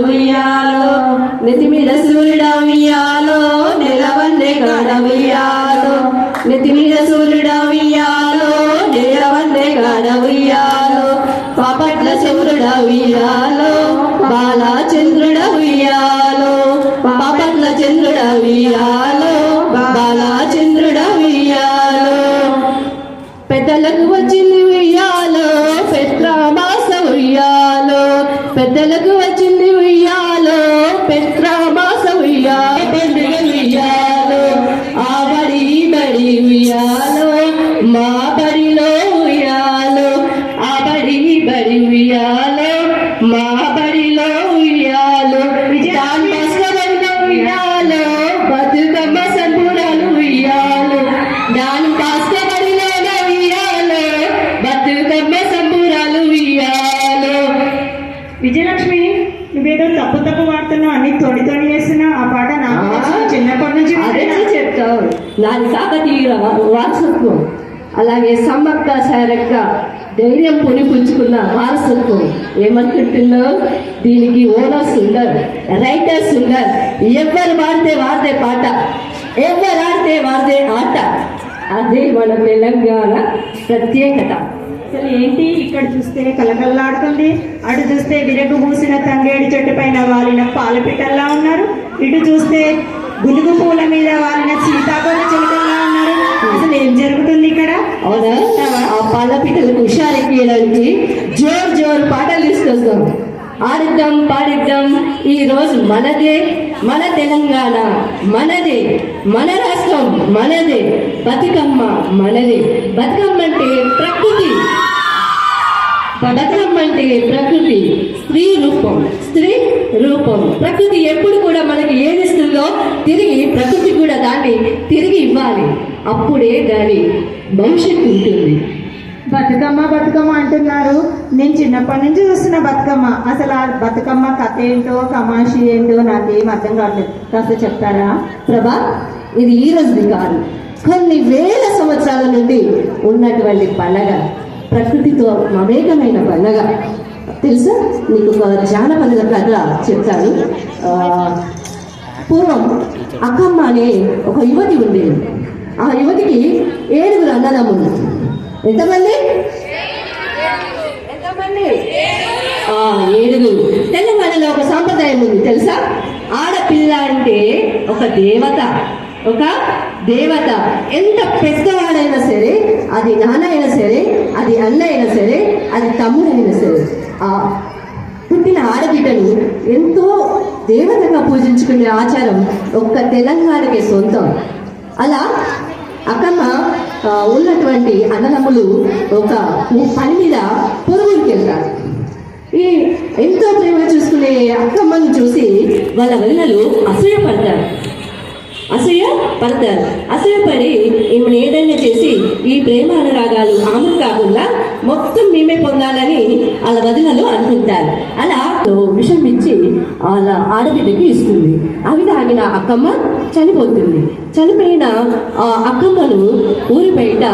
ఉయ్యాలో నెత్తి మీద సూర్యుడ ఉయ్యాలో నెలవన్నే గడ ఉయ్యాలో నెత్తి మీద సూర్యుడ ఉయ్యాలో నెలవన్నే గడ ఉయ్యాలో పాపట్ల చంద్రుడ ఉయ్యాలో బాలచంద్రుడ ఉయ్యాలో పాపట్ల చంద్రుడ ఉయ్యాలో బాలచంద్రుడ ఉయ్యాలో పెద్దలకు వచ్చింది ఉయ్యాలో పెత్రమాస ఉయ్యాలో పెద్దలకు వచ్చింది ఉయ్యాలో పెత్రమాస ఉయ్యాలో పండుగ ఉయ్యాలో ఆ బడి బడి ఉయ్యాలో మా బడిలో ఉయ్యాలో ఆ బడి బడి ఉయ్యాలో మా బడిలో ఉయ్యాలో దాని బస్కబడిలో ఉయ్యాలో బతుకమ్మ సంబురాలు ఉయ్యాలో దాని బస్కబడిలో ఉయ్యాలో బతుకమ్మ సంబురాలు ఉయ్యాలో. విజయలక్ష్మి, నువ్వేదో తప్పు వాడుతున్నావు, అన్ని తొడి చేస్తున్నావు. ఆ పాట నాకు చిన్నప్పటి నుంచి అదే చెప్తావు. నాది కాకతీయ వారసత్వం, అలాగే సమ్మక్క సారక్క ధైర్యం పుచ్చుకున్న వారసత్వం. ఏమనుకుంటున్నావు? దీనికి ఓనర్స్ ఉండరు, రైటర్స్ ఉండరు. ఎవరు వాడితే వాడితే పాట, ఎవరు ఆడితే వాడితే ఆట. అదే మన తెలంగాణ ప్రత్యేకత. అసలు ఏంటి, ఇక్కడ చూస్తే కలకల్లాడుతుంది, అటు చూస్తే విరగు పూసిన తంగేడి చెట్టు పైన వాలిన పాలపిటల్లా ఉన్నారు, ఇటు చూస్తే గులుగు పూల మీద వాలిన సీతాకోల చిలుకల్లా ఉన్నారు. అసలు ఏం జరుగుతుంది ఇక్కడ? అవునా? ఆ పాలపిటలకు హుషారెక్కియడానికి జోరు జోరు పాటలు తీసుకొస్తాం. ఆడిద్దాం పాడిద్దాం. ఈ రోజు మనదే, మన తెలంగాణ మనదే, మన రాష్ట్రం మనదే, బతుకమ్మ మనదే. బతుకమ్మ అంటే ప్రకృతి, బతుకమ్మ అంటే ప్రకృతి, స్త్రీ రూపం, స్త్రీ రూపం. ప్రకృతి ఎప్పుడు కూడా మనకి ఏది ఇస్తుందో తిరిగి ప్రకృతి కూడా దాన్ని తిరిగి ఇవ్వాలి. అప్పుడే దాని భవిష్యత్తు ఉంటుంది. బతుకమ్మ బతుకమ్మ అంటున్నారు. నేను చిన్నప్పటి నుంచి చూస్తున్న బతుకమ్మ. అసలు ఆ బతుకమ్మ కథ ఏంటో, కమాషి ఏంటో నాకేం అర్థం కావట్లేదు. కాస్త చెప్తారా? ప్రభా, ఇది ఈ రోజుది కాదు, కొన్ని వేల సంవత్సరాల నుండి ఉన్నటువంటి పండగ, ప్రకృతితో మమేకమైన పండగ. తెలుసా? నీకు ఒక జానపద కథ చెప్తాను. పూర్వం అక్కమ్మ అనే ఒక యువతి ఉండేది. ఆ యువతికి 7 అన్నదమ్ములు. ఎంతమంది? 7. తెలంగాణలో ఒక సాంప్రదాయం ఉంది తెలుసా? ఆడపిల్ల అంటే ఒక దేవత, ఒక దేవత. ఎంత పెద్దవాడైనా సరే, అది నాన్న అయినా సరే, అది అన్న అయినా సరే, అది తమ్ముడైనా సరే, ఆ పుట్టిన ఆడబిడ్డను ఎంతో దేవతగా పూజించుకునే ఆచారం ఒక్క తెలంగాణకే సొంతం. అలా అక్కమ్మ ఉన్నటువంటి అన్నదమ్ములు ఒక పని మీద పొరుగురికి వెళ్తారు. ఈ ఎంతో ప్రేమగా చూసుకునే అక్కమ్మను చూసి వాళ్ళ వదినలు అసూయపడతారు. అసూయపడి ఈమెను ఏదైనా చేసి ఈ ప్రేమ అనురాగాలు ఆమె కాకుండా మొత్తం మేమే పొందాలని వాళ్ళ వదినలు అనుకుంటారు. అలా విషం ఇచ్చి వాళ్ళ ఆడబిడ్డకి ఇస్తుంది. అవి తాగిన అక్కమ్మ చనిపోతుంది. చనిపోయిన అక్కమ్మను ఊరి బయట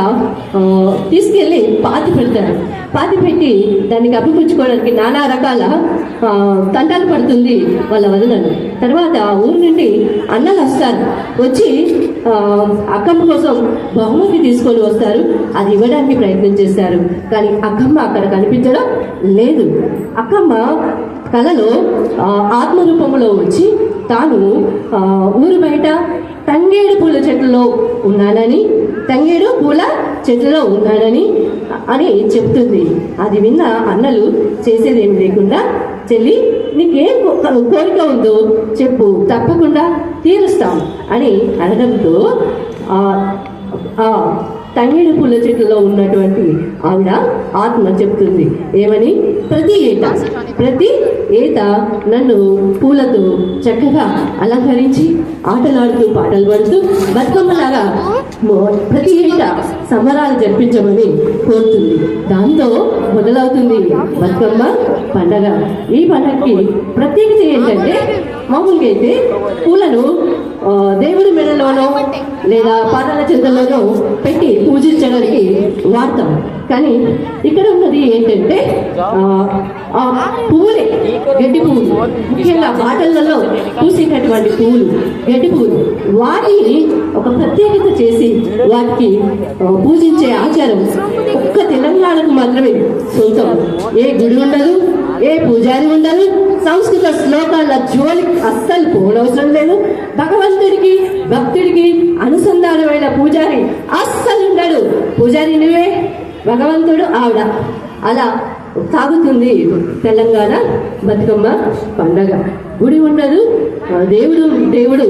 తీసుకెళ్ళి పాతి పెడతారు. పాతి పెట్టి దాన్ని కప్పిపుచ్చుకోవడానికి నానా రకాల తంటాలు పడుతుంది వాళ్ళ వదినలు. తర్వాత ఊరి నుండి అన్నలు వస్తారు. వచ్చి అక్కమ్మ కోసం బహుమతి తీసుకొని వస్తారు. అది ఇవ్వడానికి ప్రయత్నం చేస్తారు. కానీ అక్కమ్మ అక్కడ కనిపించడం లేదు. అక్కమ్మ కలలో ఆత్మరూపంలో వచ్చి తాను ఊరు బయట తంగేడు పూల చెట్లలో ఉన్నానని, తంగేడు పూల చెట్లలో ఉన్నానని అని చెప్తుంది. అది విన్న అన్నలు చేసేదేమి లేకుండా, చెల్లి నీకేం కోరిక ఉందో చెప్పు, తప్పకుండా తీరుస్తాం అని అనడంతో తంగేడు పూల చెట్లలో ఉన్నటువంటి ఆవిడ ఆత్మ చెప్తుంది ఏమని, ప్రతి ఏటా నన్ను పూలతో చక్కగా అలంకరించి ఆటలాడుతూ పాటలు పాడుతూ బతుకమ్మలాగా ప్రతి ఏటా సంబరాలు జరిపించమని కోరుతుంది. దాంతో మొదలవుతుంది బతుకమ్మ పండగ. ఈ పండగకి ప్రత్యేకత ఏంటంటే, మామూలుగా అయితే పూలను దేవుడి మెడలోనో లేదా పాదాల చెంతలోనో పెట్టి పూజించడానికి వాడతాం. కానీ ఇక్కడ ఉన్నది ఏంటంటే ఆ పువ్వులే, గడ్డి పువ్వులు, ముఖ్యంగా బాటలలో పూసేటటువంటి పువ్వులు, గడ్డి పువ్వులు, వాటిని ఒక ప్రత్యేకత చేసి వాటికి పూజించే ఆచారం ఒక్క తెలంగాణకు మాత్రమే సొంతం. ఏ గుడి ఉండదు, ఏ పూజారి ఉండదు, సంస్కృత శ్లోకాల జోలికి అస్సలు పోనవసరం లేదు. భగవంతుడికి భక్తుడికి అనుసంధానమైన పూజారి అస్సలు ఉండడు. పూజారి నువ్వే, భగవంతుడు ఆవిడ. అలా సాగుతుంది తెలంగాణ బతుకమ్మ పండగ. గుడి ఉండదు, దేవుడు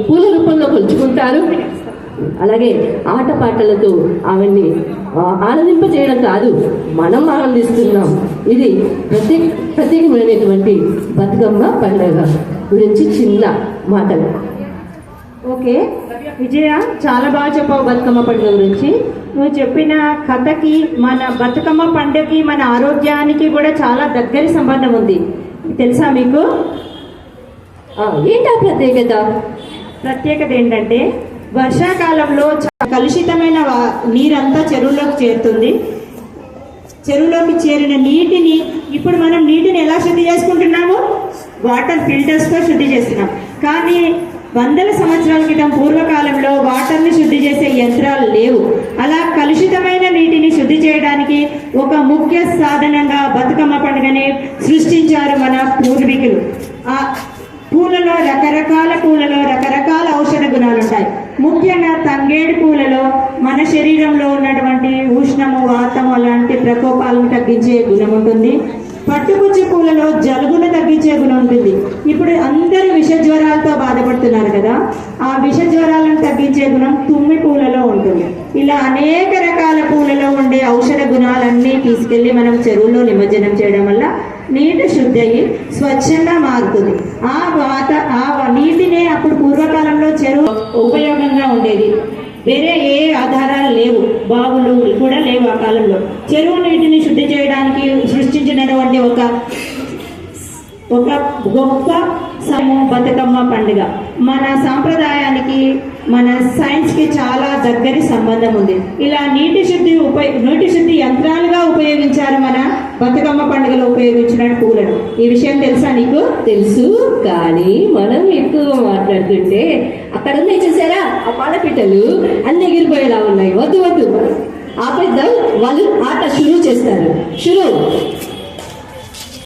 పూల రూపంలో కొలుచుకుంటారు. అలాగే ఆటపాటలతో ఆవిడ్ని ఆనందింపజేయడం కాదు, మనం ఆనందిస్తున్నాం. ఇది ప్రత్యేకమైనటువంటి బతుకమ్మ పండుగ గురించి చిన్న మాటలు. ఓకే విజయ, చాలా బాగా చెప్పావు బతుకమ్మ పండుగ గురించి. నువ్వు చెప్పిన కథకి మన బతుకమ్మ పండుగకి మన ఆరోగ్యానికి కూడా చాలా దగ్గరి సంబంధం ఉంది, తెలుసా మీకు? ఏంటా ప్రత్యేకత ఏంటంటే వర్షాకాలంలో కలుషితమైన నీరంతా చెరువులోకి చేరుతుంది. చెరువులోకి చేరిన నీటిని ఇప్పుడు మనం నీటిని ఎలా శుద్ధి చేసుకుంటున్నాము? వాటర్ ఫిల్టర్స్తో శుద్ధి చేస్తున్నాం. కానీ వందల సంవత్సరాల క్రితం పూర్వకాలంలో వాటర్ని శుద్ధి చేసే యంత్రాలు లేవు. అలా కలుషితమైన నీటిని శుద్ధి చేయడానికి ఒక ముఖ్య సాధనంగా బతుకమ్మ పండుగని సృష్టించారు మన పూర్వీకులు. ఆ పూలలో రకరకాల ఔషధ గుణాలు ఉంటాయి. ముఖ్యంగా తంగేడు పూలలో మన శరీరంలో ఉన్నటువంటి ఉష్ణము, వాతము అలాంటి ప్రకోపాలను తగ్గించే గుణం ఉంటుంది. పట్టుకుచ్చి పూలలో జలుబును తగ్గించే గుణం ఉంటుంది. ఇప్పుడు అందరూ విష జ్వరాలతో బాధపడుతున్నారు కదా, ఆ విష జ్వరాలను తగ్గించే గుణం తుమ్మి పూలలో ఉంటుంది. ఇలా అనేక రకాల పూలలో ఉండే ఔషధ గుణాలన్నీ తీసుకెళ్లి మనం చెరువులో నిమజ్జనం చేయడం వల్ల నీటి శుద్ధి అయ్యి స్వచ్ఛంగా మారుతుంది. ఆ నీటినే అప్పుడు పూర్వకాలంలో చెరువు ఉపయోగంగా ఉండేది. వేరే ఏ ఆధారాలు లేవు, బావులు కూడా లేవు ఆ కాలంలో. చెరువు నీటిని శుద్ధి చేయడానికి సృష్టించినటువంటి ఒక గొప్ప బతుకమ్మ పండుగ. మన సాంప్రదాయానికి మన సైన్స్కి చాలా దగ్గరి సంబంధం ఉంది. ఇలా నీటి శుద్ధి యంత్రాలుగా ఉపయోగించారు మన బతుకమ్మ పండుగలో ఉపయోగించిన పూలను. ఈ విషయం తెలుసా నీకు? తెలుసు, కానీ మనం ఎక్కువ మాట్లాడుతుంటే అక్కడ ఉన్నాయి చూసారా ఆ పాలపిట్టలు అన్ని ఎగిరిపోయేలా ఉన్నాయి. వద్దు ఆపేద్దాం, వాళ్ళు ఆట షురూ చేస్తారు.